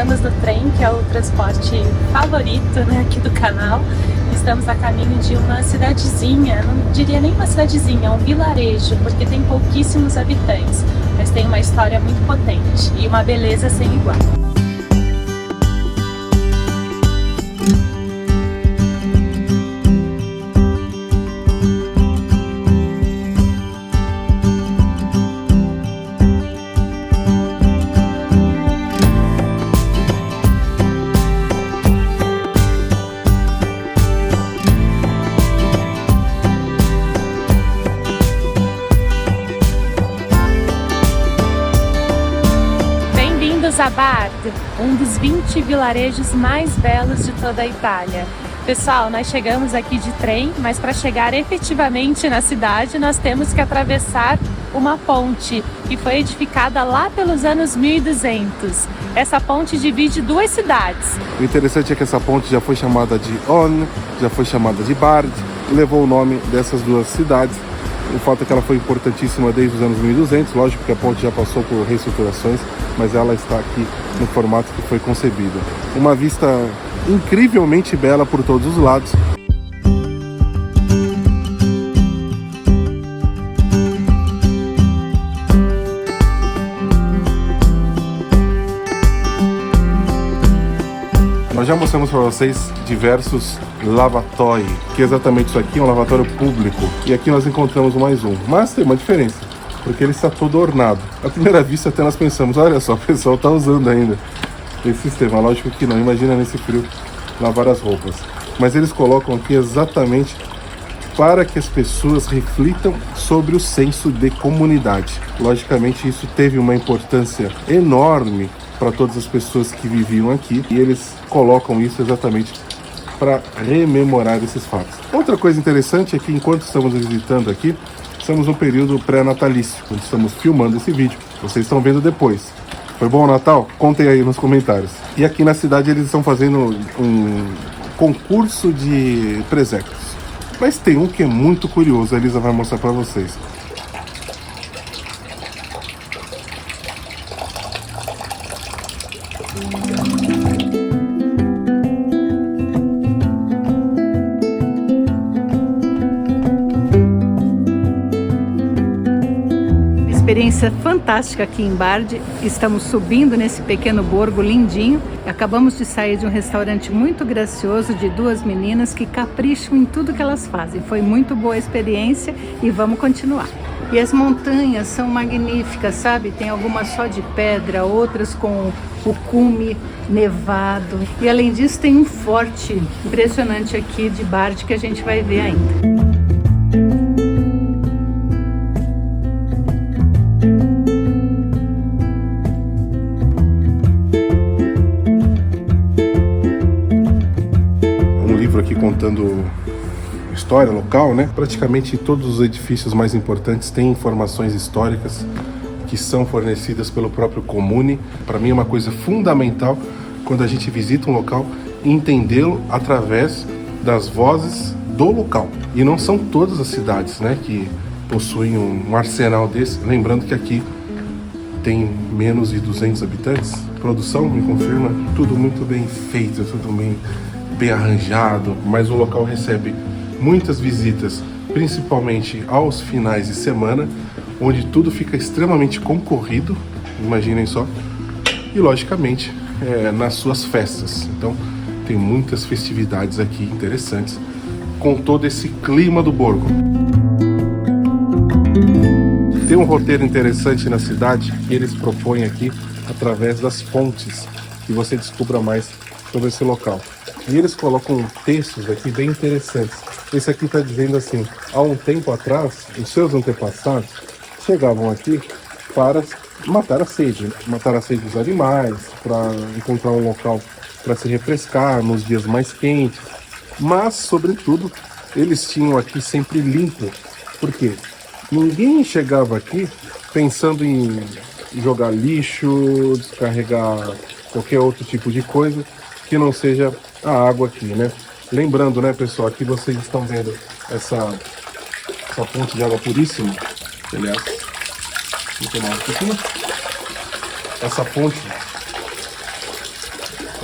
Estamos no trem, que é o transporte favorito, né, aqui do canal. Estamos a caminho de uma cidadezinha, não diria nem uma cidadezinha, é um vilarejo, porque tem pouquíssimos habitantes, mas tem uma história muito potente e uma beleza sem igual. A Bard, um dos 20 vilarejos mais belos de toda a Itália. Pessoal, nós chegamos aqui de trem, mas para chegar efetivamente na cidade, nós temos que atravessar uma ponte que foi edificada lá pelos anos 1200. Essa ponte divide duas cidades. O interessante é que essa ponte já foi chamada de On, já foi chamada de Bard, e levou o nome dessas duas cidades. O fato é que ela foi importantíssima desde os anos 1200, lógico que a ponte já passou por reestruturações, mas ela está aqui no formato que foi concebida. Uma vista incrivelmente bela por todos os lados. Nós já mostramos para vocês diversos lavatói, que é exatamente isso aqui, um lavatório público. E aqui nós encontramos mais um, mas tem uma diferença, porque ele está todo ornado. À primeira vista até nós pensamos, olha só, o pessoal está usando ainda esse sistema. Lógico que não, imagina nesse frio lavar as roupas. Mas eles colocam aqui exatamente para que as pessoas reflitam sobre o senso de comunidade. Logicamente isso teve uma importância enorme para todas as pessoas que viviam aqui, e eles colocam isso exatamente para rememorar esses fatos. Outra coisa interessante é que enquanto estamos visitando aqui, estamos no período pré-natalício, onde estamos filmando esse vídeo. Vocês estão vendo depois. Foi bom o Natal? Contem aí nos comentários. E aqui na cidade eles estão fazendo um concurso de presépios. Mas tem um que é muito curioso, a Elisa vai mostrar para vocês. Experiência fantástica aqui em Bard. Estamos subindo nesse pequeno borgo lindinho. Acabamos de sair de um restaurante muito gracioso de duas meninas que capricham em tudo que elas fazem. Foi muito boa a experiência e vamos continuar. E as montanhas são magníficas, sabe? Tem algumas só de pedra, outras com o cume nevado. E além disso tem um forte impressionante aqui de Bard que a gente vai ver ainda. Aqui contando história local, né? Praticamente todos os edifícios mais importantes têm informações históricas que são fornecidas pelo próprio comune. Para mim é uma coisa fundamental quando a gente visita um local, entendê-lo através das vozes do local. E não são todas as cidades, né, que possuem um arsenal desse. Lembrando que aqui tem menos de 200 habitantes. Produção me confirma, tudo muito bem feito, tudo bem arranjado, mas o local recebe muitas visitas, principalmente aos finais de semana, onde tudo fica extremamente concorrido, imaginem só, e logicamente nas suas festas. Então tem muitas festividades aqui interessantes, com todo esse clima do borgo. Tem um roteiro interessante na cidade que eles propõem aqui através das fontes, que você descubra mais sobre esse local. E eles colocam textos aqui bem interessantes. Esse aqui está dizendo assim: há um tempo atrás, os seus antepassados chegavam aqui para matar a sede dos animais, para encontrar um local para se refrescar nos dias mais quentes. Mas, sobretudo, eles tinham aqui sempre limpo. Por quê? Ninguém chegava aqui pensando em jogar lixo, descarregar qualquer outro tipo de coisa que não seja a água aqui, né? Lembrando, né, pessoal, aqui vocês estão vendo essa fonte de água puríssima. Aliás, vou tomar um pouquinho. Essa fonte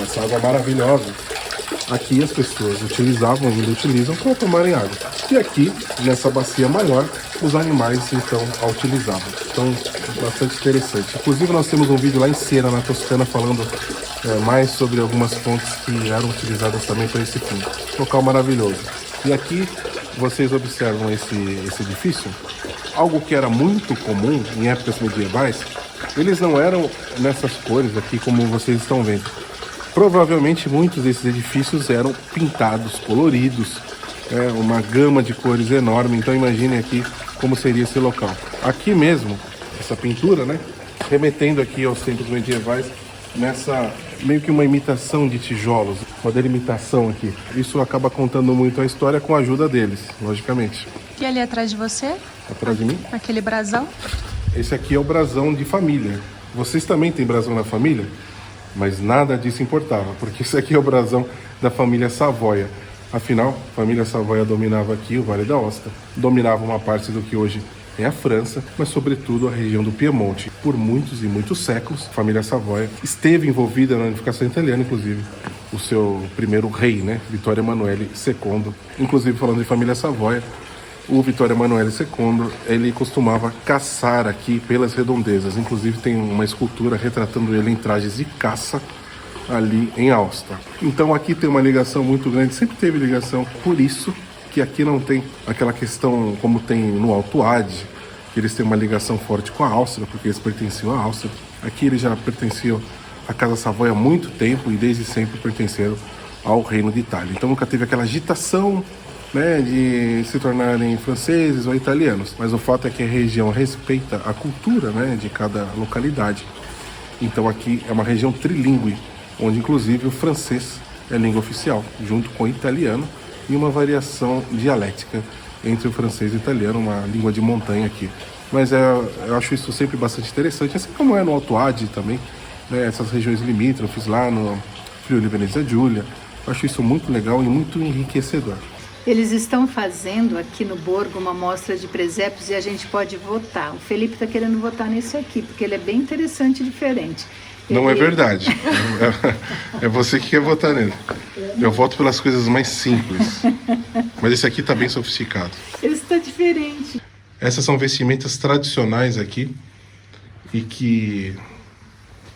essa água maravilhosa. Aqui as pessoas utilizavam, ainda utilizam para tomarem água. E aqui, nessa bacia maior, os animais então a utilizavam. Então, bastante interessante. Inclusive nós temos um vídeo lá em Siena, na Toscana, falando mais sobre algumas fontes que eram utilizadas também para esse fim. Local maravilhoso. E aqui vocês observam esse edifício, algo que era muito comum em épocas medievais. Eles não eram nessas cores aqui como vocês estão vendo. Provavelmente muitos desses edifícios eram pintados, coloridos, uma gama de cores enorme. Então imaginem aqui como seria esse local. Aqui mesmo, essa pintura, né, remetendo aqui aos tempos medievais, nessa meio que uma imitação de tijolos, uma delimitação aqui. Isso acaba contando muito a história com a ajuda deles, logicamente. E ali atrás de você? Atrás de mim? Aquele brasão? Esse aqui é o brasão de família. Vocês também têm brasão na família? Mas nada disso importava, porque isso aqui é o brasão da família Savoia. Afinal, a família Savoia dominava aqui o Vale da Aosta, dominava uma parte do que hoje é a França, mas sobretudo a região do Piemonte. Por muitos e muitos séculos, a família Savoia esteve envolvida na unificação italiana, inclusive o seu primeiro rei, né, Vittorio Emanuele II. Inclusive, falando de família Savoia, o Vittorio Emanuele II, ele costumava caçar aqui pelas redondezas. Inclusive tem uma escultura retratando ele em trajes de caça ali em Aosta. Então aqui tem uma ligação muito grande, sempre teve ligação, por isso que aqui não tem aquela questão como tem no Alto Adige, que eles têm uma ligação forte com a Áustria, porque eles pertenciam à Áustria. Aqui eles já pertenciam à Casa Savoia há muito tempo e desde sempre pertenceram ao Reino de Itália. Então nunca teve aquela agitação, né, de se tornarem franceses ou italianos, mas o fato é que a região respeita a cultura, né, de cada localidade. Então aqui é uma região trilingüe, onde inclusive o francês é língua oficial, junto com o italiano e uma variação dialética entre o francês e o italiano, uma língua de montanha aqui. Mas eu acho isso sempre bastante interessante, assim como é no Alto Adige também, né, essas regiões limítrofes lá no Friuli Venezia Giulia. Eu acho isso muito legal e muito enriquecedor. Eles estão fazendo aqui no Borgo uma mostra de presépios e a gente pode votar. O Felipe está querendo votar nesse aqui, porque ele é bem interessante e diferente. Não é verdade. É você que quer votar nele. Eu voto pelas coisas mais simples. Mas esse aqui está bem sofisticado. Esse está diferente. Essas são vestimentas tradicionais aqui e que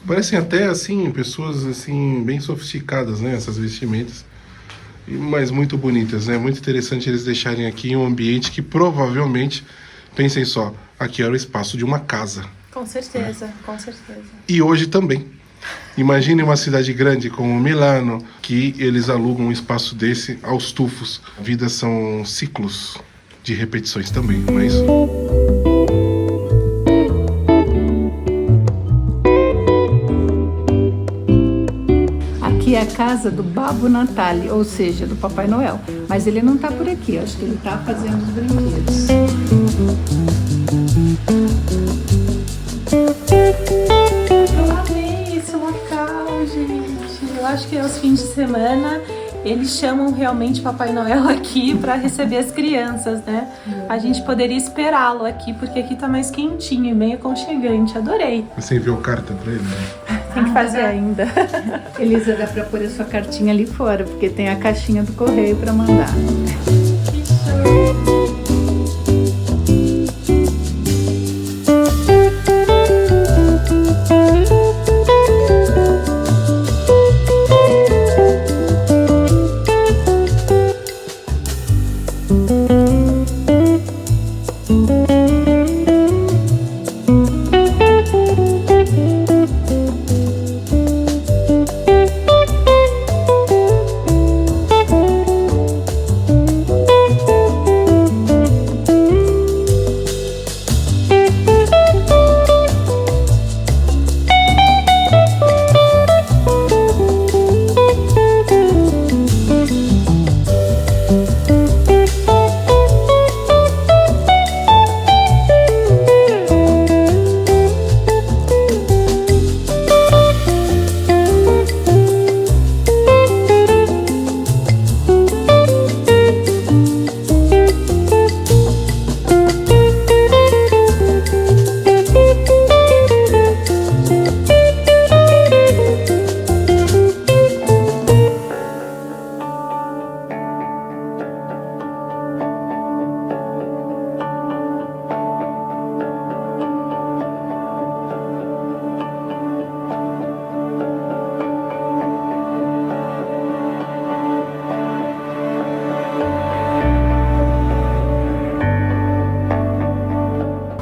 parecem até assim pessoas assim bem sofisticadas, né? Essas vestimentas. Mas muito bonitas, né? Muito interessante eles deixarem aqui um ambiente que provavelmente, pensem só, aqui era o espaço de uma casa. Com certeza, com certeza. E hoje também. Imagine uma cidade grande como Milano, que eles alugam um espaço desse aos tufos. A vida são ciclos de repetições também, não é isso? Aqui é a casa do Babbo Natale, ou seja, do Papai Noel. Mas ele não está por aqui, acho que ele está fazendo os brinquedos. Eu amei esse local, gente. Eu acho que aos fins de semana eles chamam realmente Papai Noel aqui para receber as crianças, né? A gente poderia esperá-lo aqui, porque aqui tá mais quentinho e bem aconchegante. Adorei. Você enviou carta para ele, né? Tem que fazer ainda. Elisa, dá para pôr a sua cartinha ali fora, porque tem a caixinha do correio para mandar. Que show!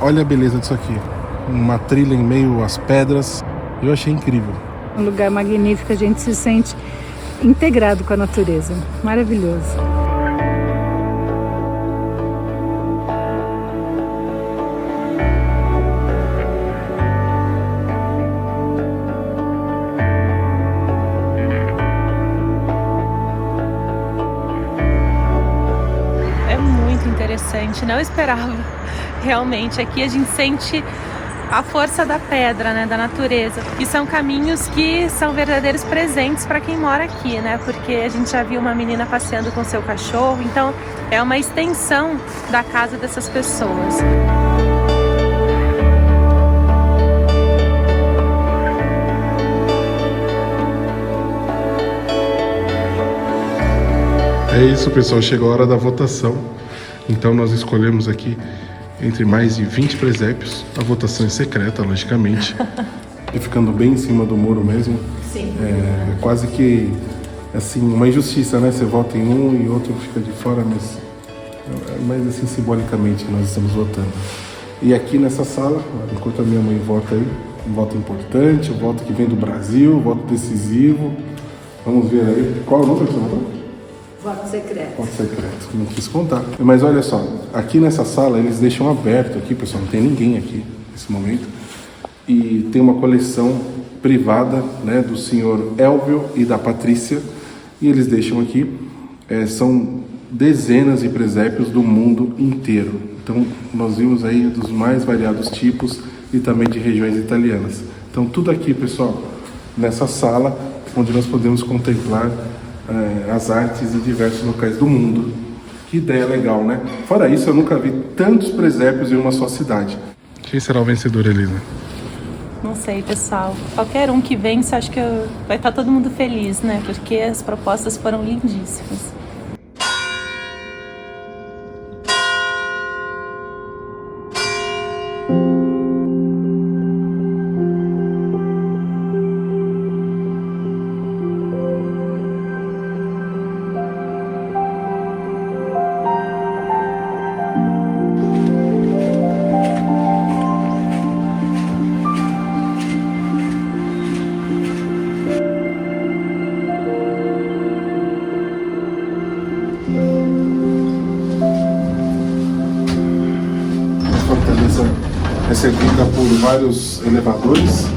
olha a beleza disso aqui. Uma trilha em meio às pedras. Eu achei incrível. Um lugar magnífico, a gente se sente integrado com a natureza. Maravilhoso. Interessante, não esperava. Realmente, aqui a gente sente a força da pedra, né, da natureza. E são caminhos que são verdadeiros presentes para quem mora aqui, né? Porque a gente já viu uma menina passeando com seu cachorro, então é uma extensão da casa dessas pessoas. É isso, pessoal, chegou a hora da votação. Então nós escolhemos aqui entre mais de 20 presépios. A votação é secreta, logicamente. E ficando bem em cima do muro mesmo. Sim. É quase que assim, uma injustiça, né? Você vota em um e outro fica de fora, mas assim, simbolicamente nós estamos votando. E aqui nessa sala, enquanto a minha mãe vota aí, um voto importante, um voto que vem do Brasil, um voto decisivo. Vamos ver aí. Qual é o número que você votou? Voto secreto. Voto secreto, não quis contar. Mas olha só, aqui nessa sala eles deixam aberto aqui, pessoal, não tem ninguém aqui nesse momento. E tem uma coleção privada, né, do senhor Elvio e da Patrícia. E eles deixam aqui, são dezenas de presépios do mundo inteiro. Então nós vimos aí dos mais variados tipos e também de regiões italianas. Então tudo aqui, pessoal, nessa sala, onde nós podemos contemplar as artes de diversos locais do mundo. Que ideia legal, né? Fora isso, eu nunca vi tantos presépios em uma só cidade. Quem será o vencedor, Elisa? Não sei, pessoal. Qualquer um que vence, acho que vai estar todo mundo feliz, né? Porque as propostas foram lindíssimas. É servida por vários elevadores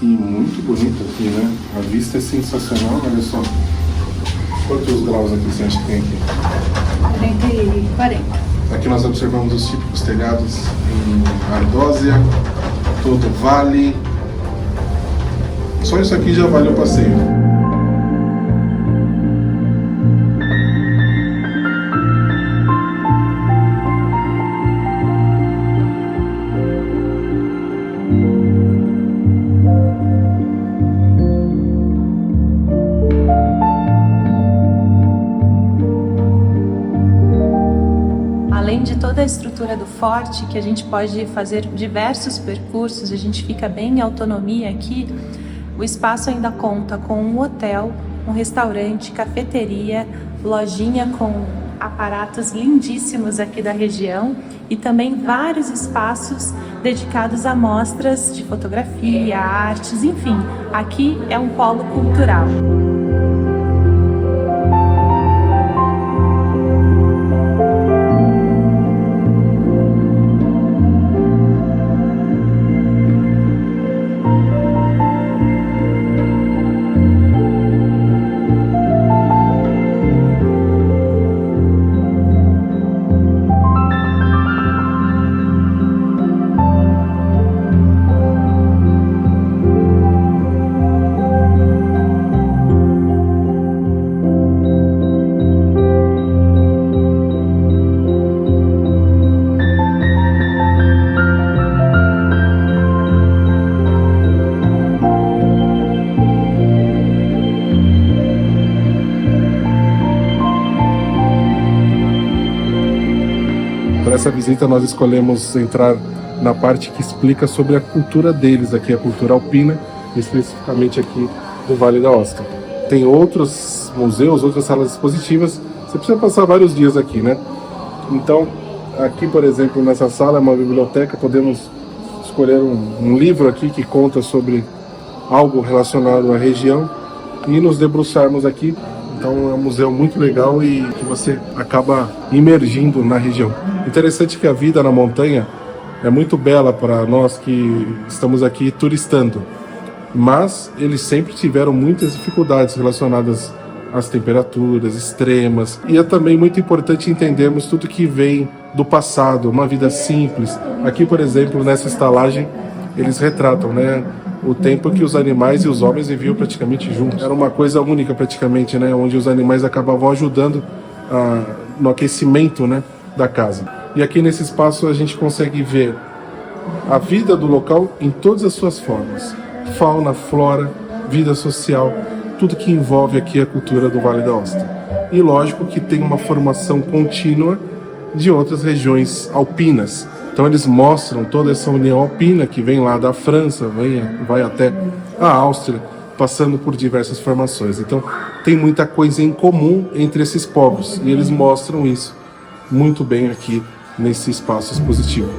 e muito bonito aqui, né? A vista é sensacional, olha só. Quantos graus aqui você acha que tem aqui? 40. Aqui nós observamos os típicos telhados em Ardósia, todo o vale. Só isso aqui já vale o passeio. Além de toda a estrutura do forte, que a gente pode fazer diversos percursos, a gente fica bem em autonomia aqui, o espaço ainda conta com um hotel, um restaurante, cafeteria, lojinha com aparatos lindíssimos aqui da região e também vários espaços dedicados a mostras de fotografia, artes, enfim, aqui é um polo cultural. Para essa visita nós escolhemos entrar na parte que explica sobre a cultura deles aqui, a cultura alpina, especificamente aqui do Vale da Aosta. Tem outros museus, outras salas expositivas, você precisa passar vários dias aqui, né? Então, Aqui, por exemplo, nessa sala é uma biblioteca, podemos escolher um livro aqui que conta sobre algo relacionado à região e nos debruçarmos aqui. Então é um museu muito legal e que você acaba imergindo na região. Interessante que a vida na montanha é muito bela para nós que estamos aqui turistando, mas eles sempre tiveram muitas dificuldades relacionadas às temperaturas extremas, e é também muito importante entendermos tudo que vem do passado, uma vida simples. Aqui, por exemplo, nessa estalagem, eles retratam, né, o tempo que os animais e os homens viviam praticamente juntos. Era uma coisa única praticamente, né, onde os animais acabavam ajudando no aquecimento, né, da casa. E aqui nesse espaço a gente consegue ver a vida do local em todas as suas formas. Fauna, flora, vida social, tudo que envolve aqui a cultura do Vale d'Aosta. E lógico que tem uma formação contínua de outras regiões alpinas. Então eles mostram toda essa união alpina que vem lá da França, vai até a Áustria, passando por diversas formações. Então tem muita coisa em comum entre esses povos e eles mostram isso muito bem aqui nesse espaço expositivo.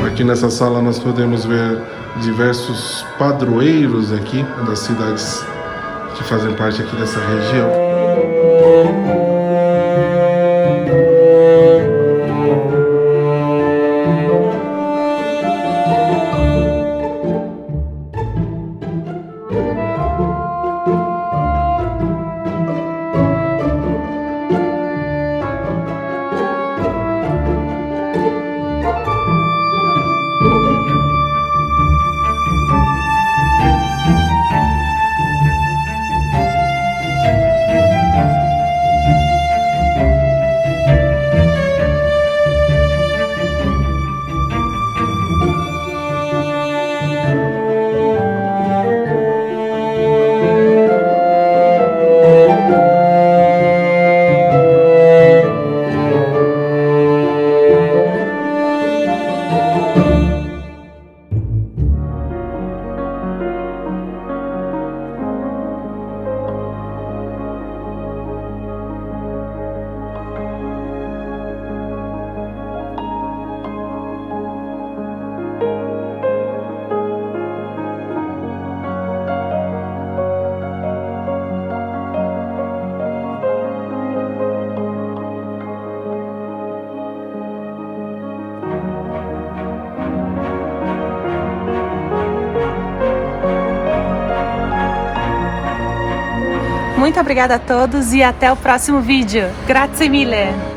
Aqui nessa sala nós podemos ver diversos padroeiros aqui das cidades que fazem parte aqui dessa região. Muito obrigada a todos e até o próximo vídeo. Grazie mille!